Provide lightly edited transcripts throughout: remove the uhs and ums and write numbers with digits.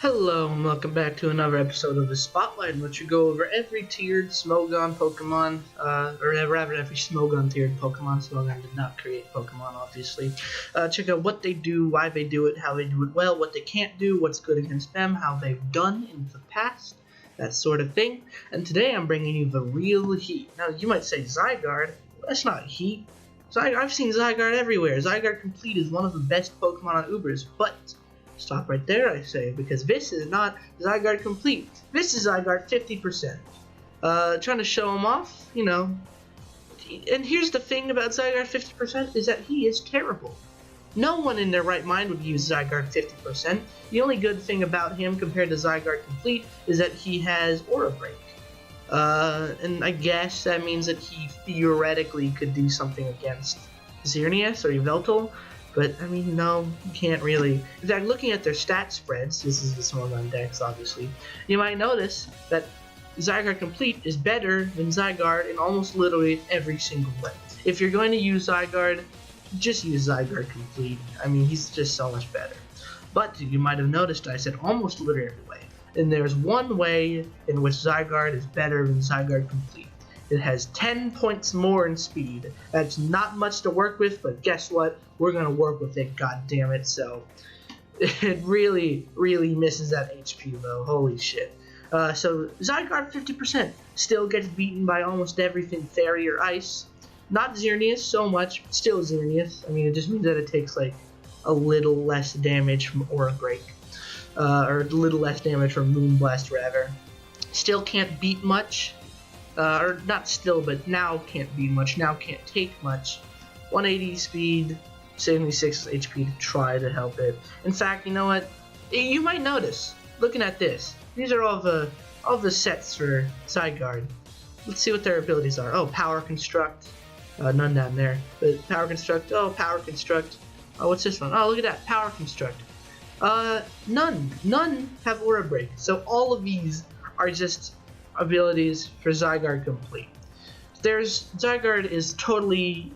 Hello and welcome back to another episode of the Spotlight in which we go over every tiered Smogon Pokemon, or rather every Smogon tiered Pokemon. Smogon did not create Pokemon, obviously. Check out what they do, why they do it, how they do it well, what they can't do, what's good against them, how they've done in the past, that sort of thing. And today I'm bringing you the real heat. Now you might say Zygarde, that's not heat. I've seen Zygarde everywhere. Zygarde Complete is one of the best Pokemon on Ubers, but stop right there, I say, because this is not Zygarde Complete. This is Zygarde 50%. Trying to show him off, you know. And here's the thing about Zygarde 50% is that he is terrible. No one in their right mind would use Zygarde 50%. The only good thing about him compared to Zygarde Complete is that he has Aura Break. And I guess that means that he theoretically could do something against Xerneas or Yveltal. But, I mean, no, you can't really. In fact, looking at their stat spreads, this is the Smogon Dex, obviously, you might notice that Zygarde Complete is better than Zygarde in almost literally every single way. If you're going to use Zygarde, just use Zygarde Complete. I mean, he's just so much better. But you might have noticed I said almost literally every way. And there's one way in which Zygarde is better than Zygarde Complete. It has 10 points more in speed. That's not much to work with, but guess what? We're going to work with it, goddammit. So, it really, really misses that HP, though. Holy shit. So, Zygarde 50% still gets beaten by almost everything Fairy or Ice. Not Xerneas so much, but still Xerneas. I mean, it just means that it takes, like, a little less damage from Aura Break. Or a little less damage from Moonblast, rather. Still can't beat much. Or not still, but now can't beat much, now can't take much. 180 speed, 76 HP to try to help it. In fact, you know what? You might notice, looking at this, these are all the sets for Zygarde. Let's see what their abilities are. Oh, Power Construct. None down there. But Power Construct. Oh, Power Construct. Oh, what's this one? Oh, look at that. Power Construct. None. None have Aura Break. So all of these are just abilities for Zygarde Complete. Zygarde is totally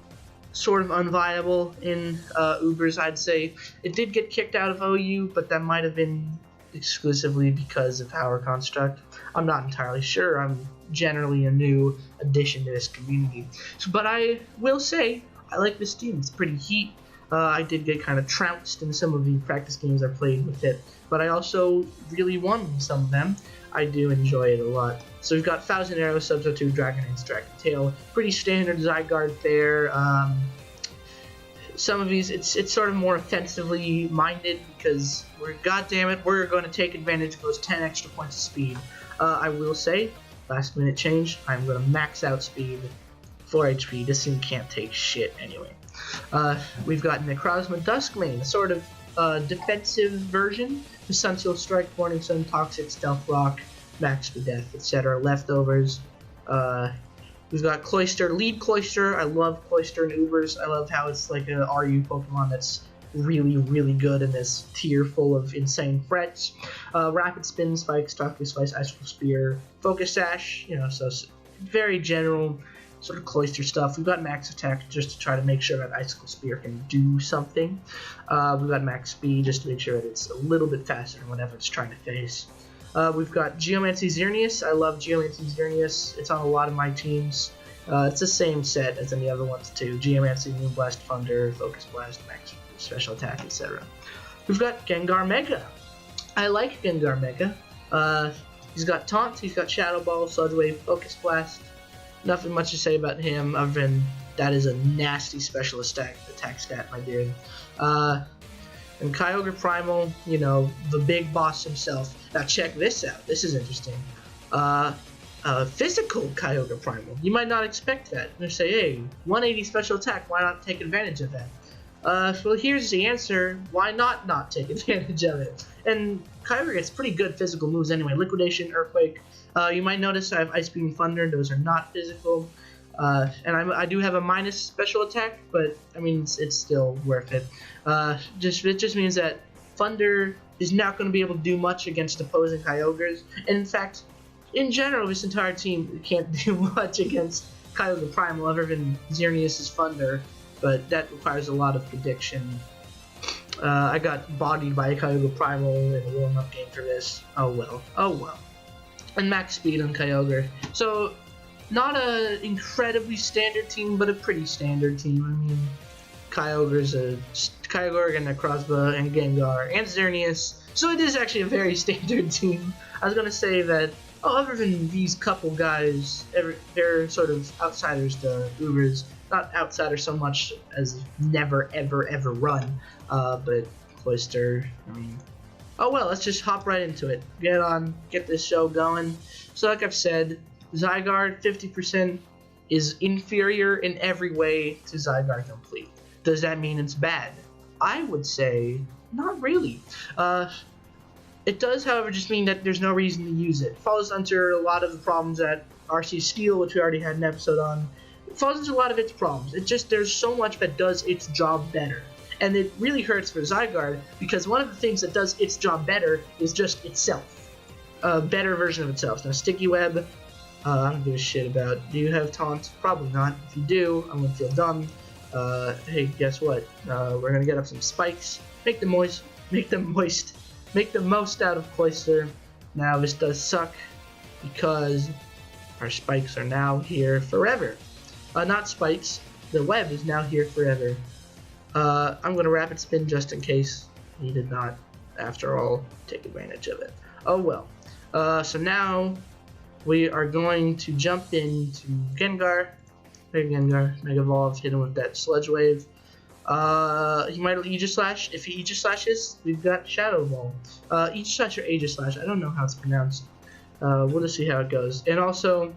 sort of unviable in Ubers, I'd say. It did get kicked out of OU, but that might have been exclusively because of Power Construct. I'm not entirely sure. I'm generally a new addition to this community. But I will say, I like this team. It's pretty heat. I did get kind of trounced in some of the practice games I played with it, but I also really won some of them. I do enjoy it a lot. So we've got Thousand Arrow, Substitute, Dragon Dance, Dragon Tail. Pretty standard Zygarde there. Some of these, it's sort of more offensively minded because we're going to take advantage of those 10 extra points of speed. I will say, last minute change, I'm going to max out speed 4 HP. This thing can't take shit anyway. We've got Necrozma Duskmane, a sort of defensive version. The Sunseal Strike, Morning Sun, Toxic, Stealth Rock, Max to Death, etc. Leftovers. We've got Cloyster, Lead Cloyster. I love Cloyster in Ubers. I love how it's like a RU Pokemon that's really, really good in this tier full of insane threats. Rapid Spin, Spike, Stocky Slice, Icicle Spear, Focus Sash, you know, so very general sort of Cloyster stuff. We've got Max Attack just to try to make sure that Icicle Spear can do something. We've got Max Speed just to make sure that it's a little bit faster than whatever it's trying to face. We've got Geomancy Xerneas. I love Geomancy Xerneas. It's on a lot of my teams. It's the same set as any other ones too. Geomancy, Moonblast, Thunder, Focus Blast, Max Special Attack, etc. We've got Gengar Mega. I like Gengar Mega. He's got Taunt, he's got Shadow Ball, Sludge Wave, Focus Blast. Nothing much to say about him other than that is a nasty special attack stat, my dude. And Kyogre Primal, you know, the big boss himself. Now check this out. This is interesting. Physical Kyogre Primal. You might not expect that. They say, hey, 180 special attack. Why not take advantage of that? Well, here's the answer. Why not take advantage of it? And Kyogre gets pretty good physical moves anyway. Liquidation, Earthquake. You might notice I have Ice Beam, Thunder. Those are not physical. And I do have a minus special attack, but I mean it's still worth it. It just means that Thunder is not going to be able to do much against opposing Kyogres. And in fact, in general, this entire team can't do much against Kyogre Primal other than Xerneas' Thunder, but that requires a lot of prediction. I got bodied by a Kyogre Primal in a warm-up game for this. Oh well. Oh well. And max speed on Kyogre. So, not a incredibly standard team, but a pretty standard team. I mean, Kyogre and Necrozma and Gengar and Xerneas. So it is actually a very standard team. I was gonna say that, other than these couple guys, they're sort of outsiders to Ubers. Not outsiders so much as never, ever, ever run. But Cloyster, I mean, oh well, let's just hop right into it. Get this show going. So like I've said, Zygarde 50% is inferior in every way to Zygarde Complete. Does that mean it's bad? I would say not really. It does, however, just mean that there's no reason to use it. It falls under a lot of the problems that RC Steel, which we already had an episode on, it falls into a lot of its problems. There's so much that does its job better. And it really hurts for Zygarde, because one of the things that does its job better is just itself. A better version of itself. Now, Sticky Web, I don't give a shit about. Do you have Taunt? Probably not. If you do, I'm going to feel dumb. Hey, guess what? We're going to get up some spikes. Make them moist. Make the most out of Cloyster. Now, this does suck, because our spikes are now here forever. Not spikes. The web is now here forever. I'm going to rapid spin just in case he did not, after all, take advantage of it. Oh well. So now we are going to jump into Gengar. Hey Gengar, Mega Evolve, hit him with that Sludge Wave. He might Aegis Slash. If he Aegis Slashes, we've got Shadow Ball. Aegis Slash or Aegis Slash, I don't know how it's pronounced. We'll just see how it goes. And also,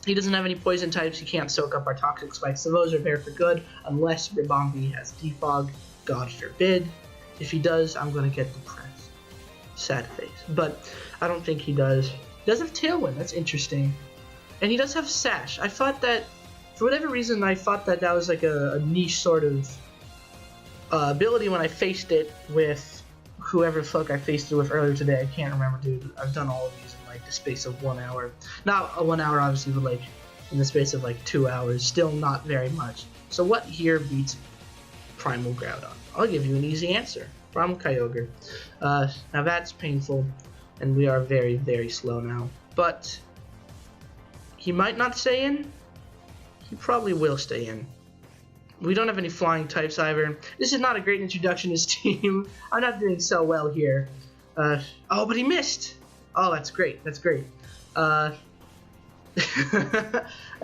he doesn't have any poison types. He can't soak up our toxic spikes, so those are there for good, unless Ribombee has Defog. God forbid. If he does, I'm gonna get depressed. Sad face. But I don't think he does. He does have Tailwind. That's interesting. And he does have Sash. I thought that, for whatever reason, I thought that was like a niche sort of ability when I faced it with whoever the fuck I faced it with earlier today. I can't remember, dude. I've done all of these in like the space of 1 hour. Not 1 hour, obviously, but like in the space of like 2 hours. Still not very much. So what here beats Primal Groudon? I'll give you an easy answer. Primal Kyogre. Now that's painful, and we are very, very slow now. But he might not stay in. He probably will stay in. We don't have any flying types either. This is not a great introduction to this team. I'm not doing so well here. Oh, but he missed! Oh, that's great. That's great. I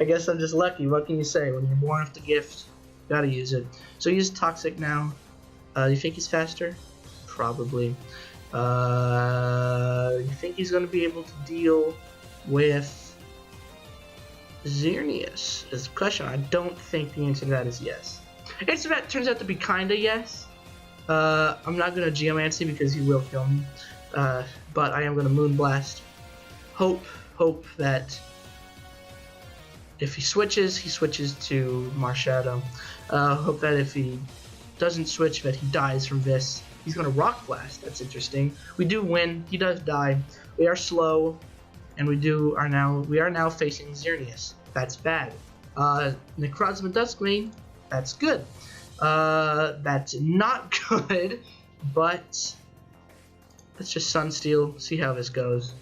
guess I'm just lucky. What can you say? When you're born with the gift, gotta use it. So he's Toxic now. You think he's faster? Probably. You think he's gonna be able to deal with Xerneas is the question. I don't think the answer to that is yes. Answer to that turns out to be kinda yes. I'm not gonna Geomancy because he will kill me. But I am gonna Moonblast. Hope that if he switches to Marshadow. Hope that if he doesn't switch, that he dies from this. He's gonna Rock Blast. That's interesting. We do win. He does die. We are slow. And we are now facing Xerneas. That's bad. Necrozma Duskmane. That's good. That's not good. But let's just Sunsteel. See how this goes.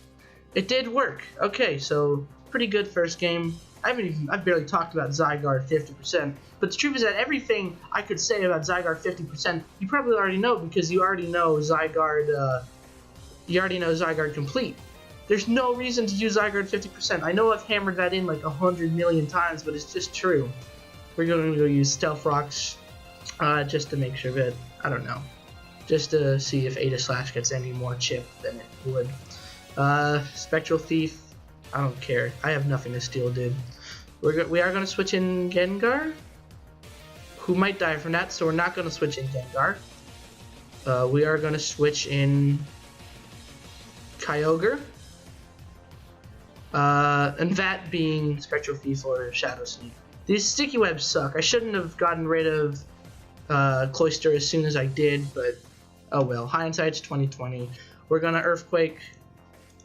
It did work. Okay, so pretty good first game. I've barely talked about Zygarde 50%. But the truth is that everything I could say about Zygarde 50%, you probably already know because you already know Zygarde. You already know Zygarde Complete. There's no reason to use Zygarde 50%. I know I've hammered that in like 100 million times, but it's just true. We're going to go use Stealth Rocks just to make sure that, I don't know, just to see if Aegis Slash gets any more chip than it would. Spectral Thief, I don't care. I have nothing to steal, dude. We are going to switch in Gengar, who might die from that, so we're not going to switch in Gengar. We are going to switch in Kyogre. And that being Spectral Thief or Shadow Sneak. These Sticky Webs suck. I shouldn't have gotten rid of Cloyster as soon as I did, but oh well. Hindsight's 2020. We're gonna Earthquake.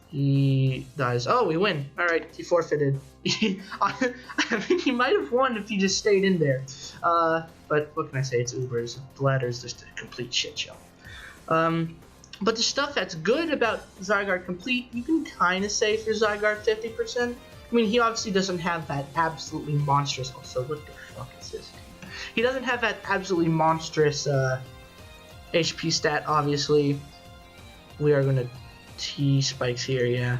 He dies. Oh, we win. All right, he forfeited. I mean, he might have won if he just stayed in there. But what can I say? It's Ubers. The ladder's just a complete shit show. But the stuff that's good about Zygarde Complete, you can kind of say for Zygarde 50%. I mean, he obviously doesn't have that absolutely monstrous. Also, what the fuck is this? He doesn't have that absolutely monstrous HP stat. Obviously, we are gonna T-spikes here. Yeah.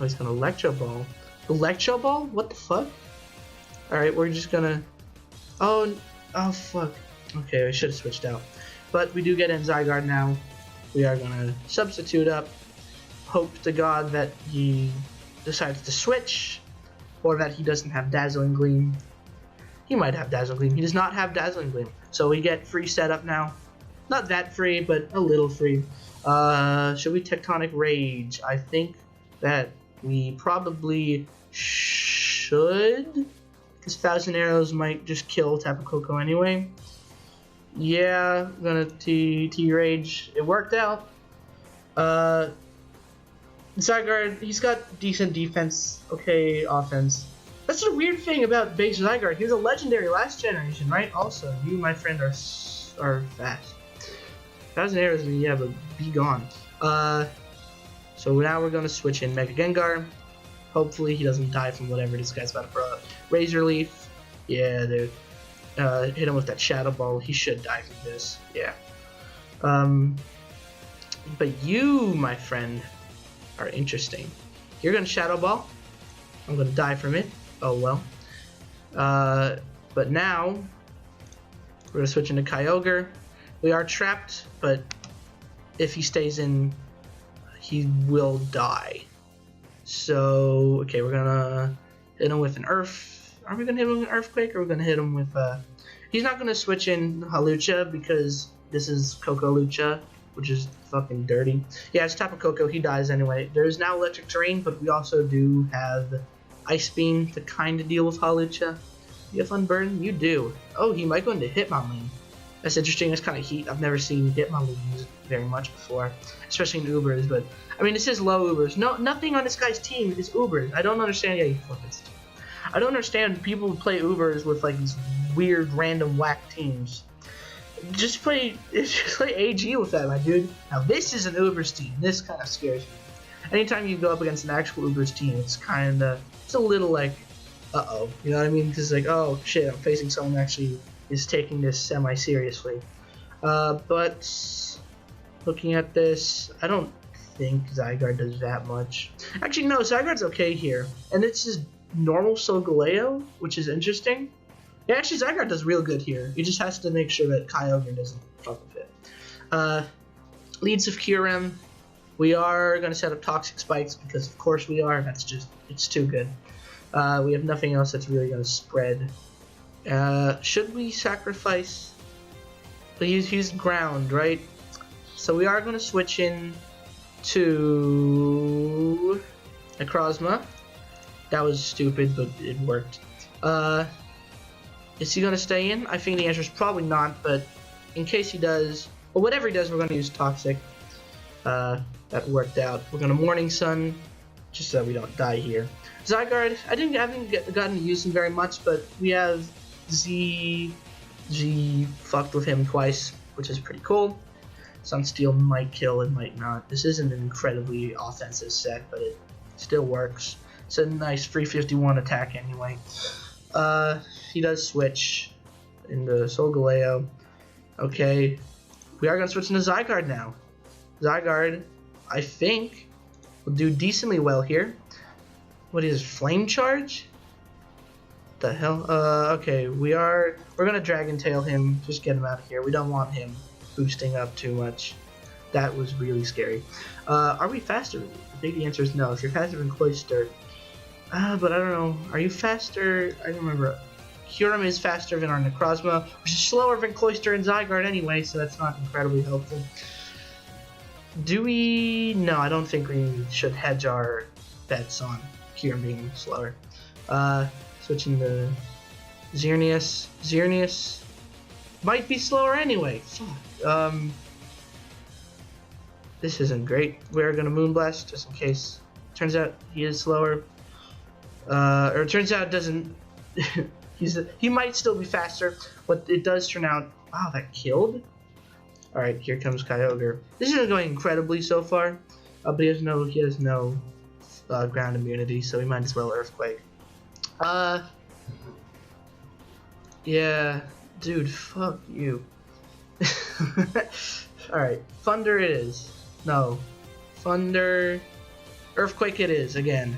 Oh, he's gonna Electro Ball. Electro Ball? What the fuck? All right, we're just gonna. Oh fuck. Okay, I should have switched out. But we do get in Zygarde now. We are gonna substitute up. Hope to God that he decides to switch, or that he doesn't have Dazzling Gleam. He might have Dazzling Gleam. He does not have Dazzling Gleam, so we get free setup now. Not that free, but a little free. Should we Tectonic Rage? I think that we probably should, because Thousand Arrows might just kill Tapu Koko anyway. Yeah, I'm gonna T-Rage. It worked out. Zygarde, he's got decent defense, okay offense. That's the weird thing about base Zygarde. He was a legendary last generation, right? Also, you, my friend, are fast. Thousand Arrows, yeah, but be gone. So now we're gonna switch in Mega Gengar. Hopefully he doesn't die from whatever this guy's about to throw. Razor Leaf. Yeah, dude. Hit him with that Shadow Ball. He should die from this. Yeah. But you, my friend, are interesting. You're gonna Shadow Ball. I'm gonna die from it. Oh well. But now we're gonna switch into Kyogre. We are trapped, but if he stays in, he will die. So okay, we're gonna hit him with an Earth. Are we gonna hit him with an Earthquake, or are we gonna hit him with He's not gonna switch in Hawlucha because this is Koko Lucha, which is fucking dirty. Yeah, it's Tapu Koko. He dies anyway. There's now Electric Terrain, but we also do have Ice Beam to kind of deal with Hawlucha. You have Unburden? You do. Oh, he might go into Hitmonlee. That's interesting. That's kind of heat. I've never seen Hitmonlee used very much before, especially in Ubers. But I mean, this is low Ubers. No, nothing on this guy's team is Ubers. I don't understand. Yeah, he flips. I don't understand people who play Ubers with like these weird, random, whack teams. Just play AG with that, my dude. Now this is an Ubers team. This kind of scares me. Anytime you go up against an actual Ubers team, it's a little like, uh-oh. You know what I mean? Because like, oh shit, I'm facing someone who actually is taking this semi-seriously. But looking at this, I don't think Zygarde does that much. Actually, no, Zygarde's okay here. And it's just normal Solgaleo, which is interesting. Yeah, actually, Zygarde does real good here. He just has to make sure that Kyogre doesn't fuck with it. Leads of Kyurem. We are going to set up Toxic Spikes because, of course, we are. It's too good. We have nothing else that's really going to spread. Should we sacrifice? He's ground, right? So we are going to switch in to Necrozma. That was stupid, but it worked. Is he going to stay in? I think the answer is probably not, but in case he does, or whatever he does, we're going to use Toxic. That worked out. We're going to Morning Sun, just so we don't die here. Zygarde, I haven't gotten to use him very much, but we have Z fucked with him twice, which is pretty cool. Sunsteel might kill, it might not. This isn't an incredibly offensive set, but it still works. It's a nice 351 attack anyway. He does switch into Solgaleo. Okay, we are going to switch into Zygarde now. Zygarde, I think, will do decently well here. What is Flame Charge? What the hell? Okay, we're going to Dragon Tail him. Just get him out of here. We don't want him boosting up too much. That was really scary. Are we faster? I think the answer is no. If you're faster than Cloyster. But I don't know. Are you faster? I don't remember. Kyurem is faster than our Necrozma, which is slower than Cloyster and Zygarde anyway, so that's not incredibly helpful. Do we? No, I don't think we should hedge our bets on Kyurem being slower. Switching to Xerneas. Xerneas might be slower anyway. Fuck. This isn't great. We're gonna Moonblast just in case. Turns out he is slower. Or it turns out it doesn't. He might still be faster, but it does turn out. Wow, that killed. All right, here comes Kyogre. This isn't going incredibly so far, but he has no ground immunity, so we might as well Earthquake. Yeah, dude, fuck you. All right, Thunder it is. No, Thunder, Earthquake it is again.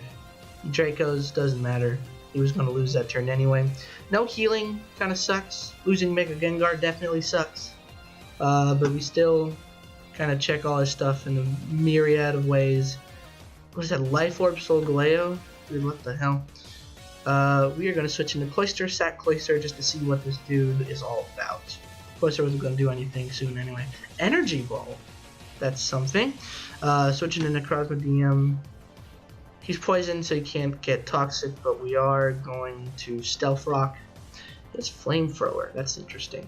Draco's doesn't matter. He was going to lose that turn anyway. No healing kind of sucks. Losing Mega Gengar definitely sucks. But we still kind of check all his stuff in a myriad of ways. What is that? Life Orb Solgaleo? Dude, what the hell? We are going to switch into Cloyster, Sack Cloyster, just to see what this dude is all about. Cloyster wasn't going to do anything soon anyway. Energy Ball. That's something. Switching into Necrozma DM. He's poisoned, so he can't get toxic, but we are going to Stealth Rock. That's Flamethrower. That's interesting.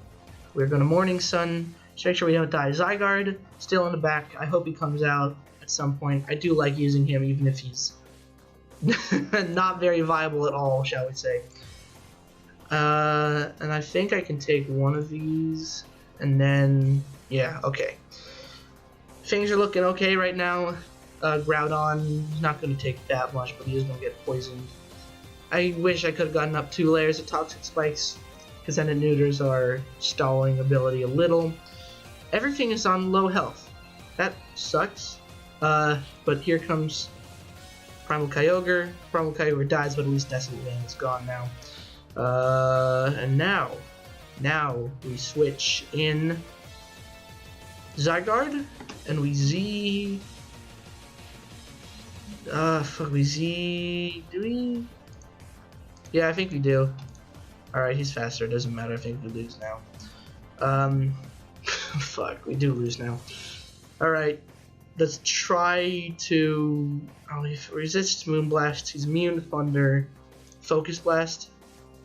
We're going to Morning Sun. Just make sure we don't die. Zygarde, still in the back. I hope he comes out at some point. I do like using him, even if he's not very viable at all, shall we say. And I think I can take one of these, and then, yeah, okay. Things are looking okay right now. Groudon, not going to take that much, but he is going to get poisoned. I wish I could have gotten up 2 layers of Toxic Spikes, because then it neuters our stalling ability a little. Everything is on low health. That sucks. But here comes Primal Kyogre. Primal Kyogre dies, but at least Desolate Land is gone now. And now we switch in Zygarde, and we Z... do we? Yeah, I think we do. Alright, he's faster, doesn't matter, I think we lose now. Fuck, we do lose now. Alright, let's try to... Oh, he resists Moonblast, he's immune to Thunder. Focus Blast,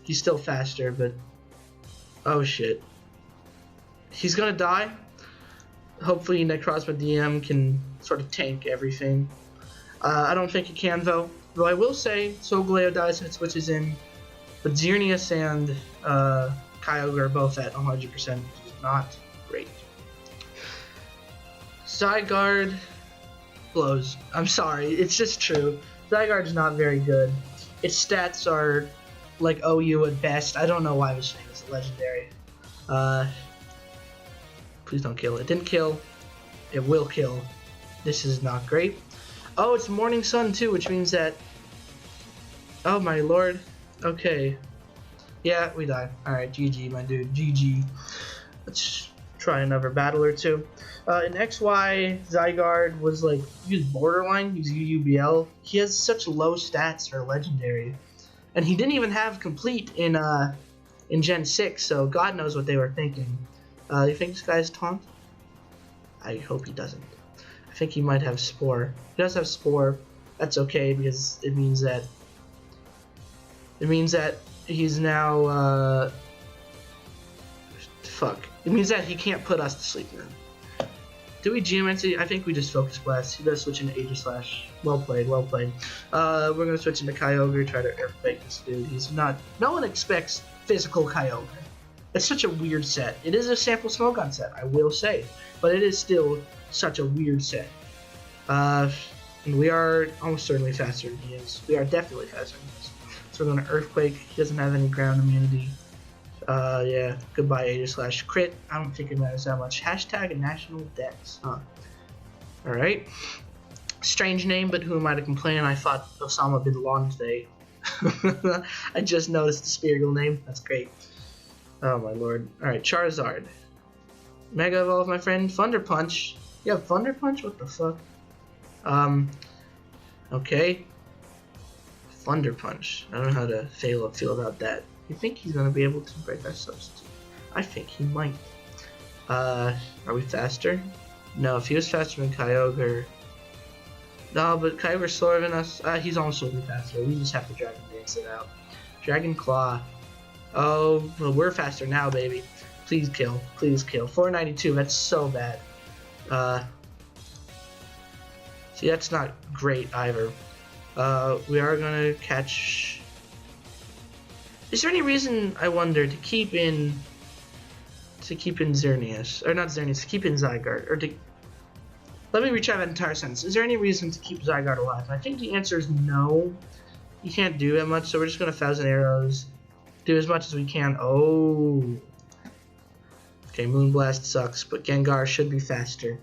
he's still faster, but... Oh shit. He's gonna die. Hopefully Necrozma DM can sort of tank everything. I don't think it can, though I will say Solgaleo dies and it switches in, but Xerneas and Kyogre are both at 100%, which is not great. Zygarde blows. I'm sorry, it's just true. Zygarde's not very good. Its stats are like OU at best. I don't know why this thing is legendary. Please don't kill. It didn't kill. It will kill. This is not great. Oh, it's Morning Sun too, which means that... Oh my lord. Okay. Yeah, we died. Alright, GG, my dude. GG. Let's try another battle or two. In XY, Zygarde was like, he was borderline, he was UUBL. He has such low stats for Legendary. And he didn't even have Complete in Gen 6, so God knows what they were thinking. You think this guy's Taunt? I hope he doesn't. I think he might have Spore. He does have Spore. That's okay because it means that he's now fuck. It means that he can't put us to sleep now. Do we Geomancy? I think we just Focus Blast. He does switch into Aegislash. Well played, well played. We're gonna switch into Kyogre, try to Earthquake this dude. He's not. No one expects physical Kyogre. It's such a weird set. It is a sample Smogon set, I will say, but it is still such a weird set. And we are almost certainly faster than he is. We are definitely faster than he is. So we're going to Earthquake. He doesn't have any ground immunity. Yeah, goodbye Aegislash. Crit. I don't think it matters that much. Hashtag National Dex. Huh. Alright. Strange name, but who am I to complain? I thought Osama bin Laden today. I just noticed the Speareagle name. That's great. Oh my lord. Alright, Charizard. Mega Evolve, my friend. Thunder Punch. You have Thunder Punch? What the fuck? Okay. Thunder Punch. I don't know how to feel about that. You think he's gonna be able to break our substitute? I think he might. Are we faster? No, if he was faster than Kyogre... No, but Kyogre's slower than us. He's almost slightly faster. We just have to Dragon Dance it out. Dragon Claw. Oh, well, we're faster now, baby. Please kill. Please kill. 492, that's so bad. See, that's not great either. We are gonna catch... Is there any reason, I wonder, to keep in Xerneas? Or not Xerneas, to keep in Zygarde? Or to... Let me retry that entire sentence. Is there any reason to keep Zygarde alive? I think the answer is no. You can't do that much, so we're just gonna 1,000 arrows. Do as much as we can. Oh. Okay, Moonblast sucks, but Gengar should be faster.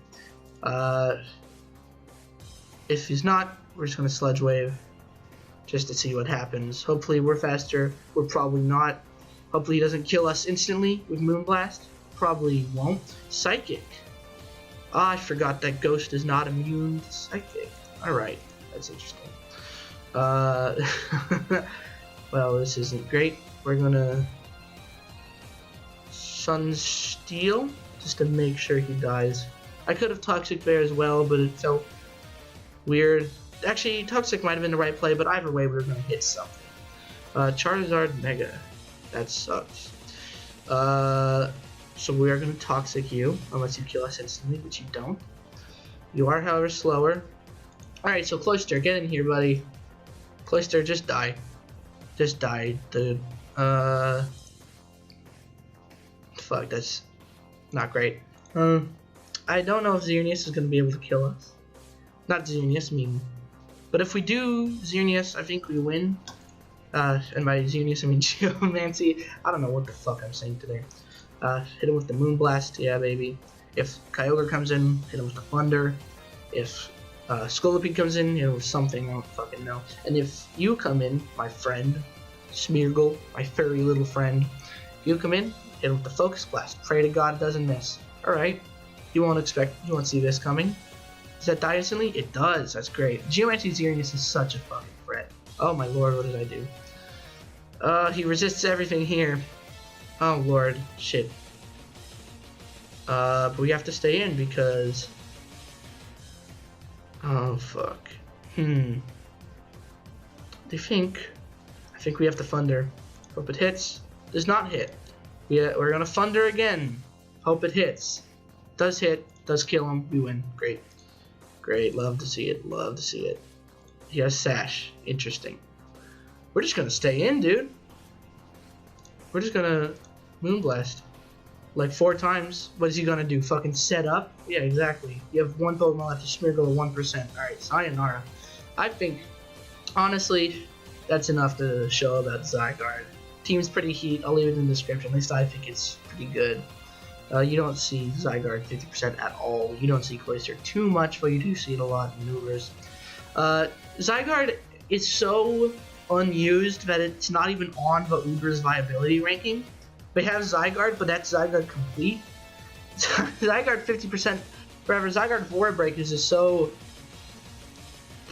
If he's not, we're just gonna Sludge Wave just to see what happens. Hopefully we're faster. We're probably not. Hopefully he doesn't kill us instantly with Moonblast. Probably won't. Psychic. Ah, I forgot that Ghost is not immune to Psychic. Alright, that's interesting. Well, this isn't great. We're gonna Sunsteel just to make sure he dies. I could have Toxic there as well, but it felt weird. Actually, Toxic might have been the right play, but either way, we were gonna hit something. Charizard Mega. That sucks. So we are gonna Toxic you, unless you kill us instantly, which you don't. You are, however, slower. Alright, so Cloyster, get in here, buddy. Cloyster, just die. Just die, dude. Fuck, that's not great. I don't know if Xerneas is gonna be able to kill us. Not Xerneas, I mean. But if we do Xerneas, I think we win. And by Xerneas, I mean Geomancy. I don't know what the fuck I'm saying today. Hit him with the Moonblast, yeah, baby. If Kyogre comes in, hit him with the Thunder. If Scolipede comes in, hit him with something, I don't fucking know. And if you come in, my friend, Smeargle, my furry little friend, if you come in, hit him with the Focus Blast. Pray to God it doesn't miss. Alright, you won't see this coming. Does that die instantly? It does, that's great. Geomancy Xerneas is such a fucking threat. Oh my lord, what did I do? He resists everything here. Oh lord, shit. But we have to stay in because... Oh fuck. I think we have to Thunder. Hope it hits. Does not hit. We're gonna Thunder again. Hope it hits. Does hit. Does kill him. We win. Great. Great. Love to see it. Love to see it. He has Sash. Interesting. We're just gonna stay in, dude. We're just gonna Moonblast. Like 4 times. What is he gonna do? Fucking set up? Yeah, exactly. You have one Pokemon left to Smeargle at 1%. Alright, Sayonara. I think, honestly, that's enough to show about Zygarde. Team's pretty heat. I'll leave it in the description. At least I think it's pretty good. You don't see Zygarde 50% at all. You don't see Cloyster too much, but you do see it a lot in Ubers. Zygarde is so unused that it's not even on the Uber's viability ranking. They have Zygarde, but that's Zygarde complete. Zygarde 50% forever. Zygarde Void Break is just so...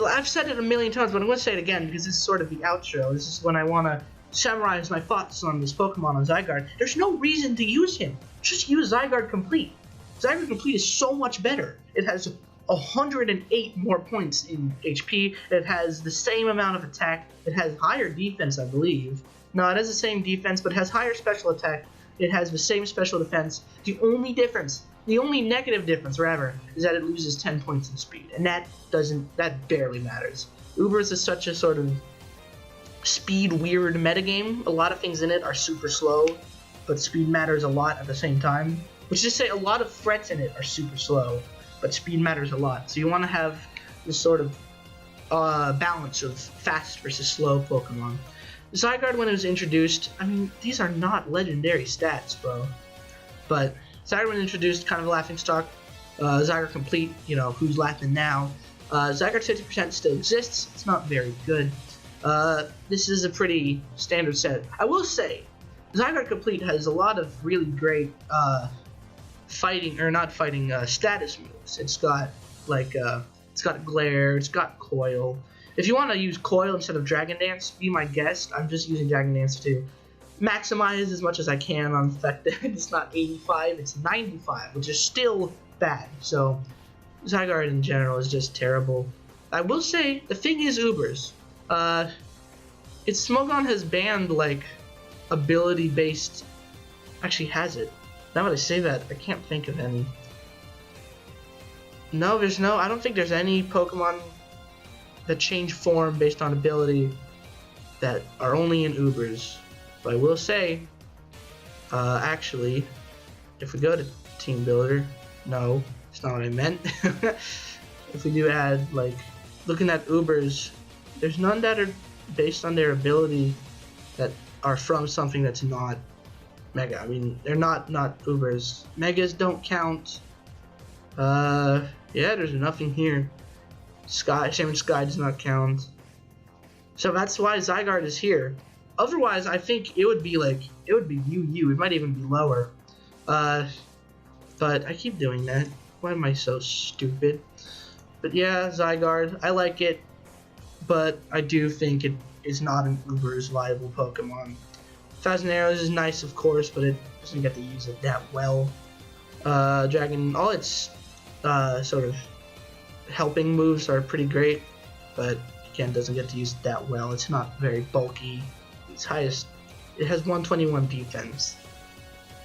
I've said it a million times, but I'm going to say it again because this is sort of the outro. This is when I want to summarize my thoughts on this Pokemon on Zygarde. There's no reason to use him. Just use Zygarde Complete. Zygarde Complete is so much better. It has 108 more points in HP. It has the same amount of attack. It has higher defense, I believe. No, it has the same defense, but it has higher special attack. It has the same special defense. The only difference, the only negative difference, rather, is that it loses 10 points in speed, and that barely matters. Ubers is such a sort of speed weird metagame. A lot of things in it are super slow, but speed matters a lot at the same time. Which is to say, a lot of threats in it are super slow, but speed matters a lot. So you want to have this sort of balance of fast versus slow Pokemon. Zygarde, when it was introduced, I mean, these are not legendary stats, bro. But Zygarde, when introduced, kind of a laughingstock. Zygarde Complete, you know, who's laughing now? Zygarde 50% still exists. It's not very good. This is a pretty standard set. I will say, Zygarde Complete has a lot of really great status moves. It's got like it's got Glare, it's got Coil. If you want to use Coil instead of Dragon Dance, be my guest. I'm just using Dragon Dance to maximize as much as I can on the fact that it's not 85, it's 95, which is still bad. So Zygarde in general is just terrible. I will say, the thing is Ubers. Smogon has banned like ability-based... Actually has it. Now that I say that, I can't think of any. No, there's no. I don't think there's any Pokemon that change form based on ability that are only in Ubers. But I will say, actually, if we go to Team Builder, no, it's not what I meant. If we do add, like, looking at Ubers, there's none that are based on their ability that are from something that's not Mega. I mean, they're not Ubers. Megas don't count. Yeah, there's nothing here. Same Sky does not count. So that's why Zygarde is here. Otherwise, I think it would be UU. It might even be lower. But I keep doing that. Why am I so stupid? But yeah, Zygarde, I like it, but I do think it is not an Uber's viable Pokemon. Thousand Arrows is nice, of course, but it doesn't get to use it that well. Dragon, all its sort of helping moves are pretty great, but again, doesn't get to use it that well. It's not very bulky. Its highest, it has 121 defense.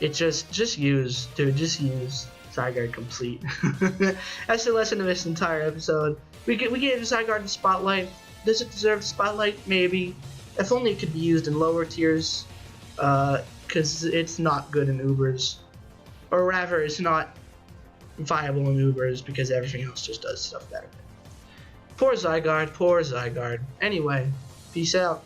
It just use Zygarde complete. That's the lesson of this entire episode. We gave Zygarde the spotlight. Does it deserve the spotlight? Maybe. If only it could be used in lower tiers, because it's not good in Ubers. Or rather, it's not viable in Ubers because everything else just does stuff better. Poor Zygarde, poor Zygarde. Anyway, peace out.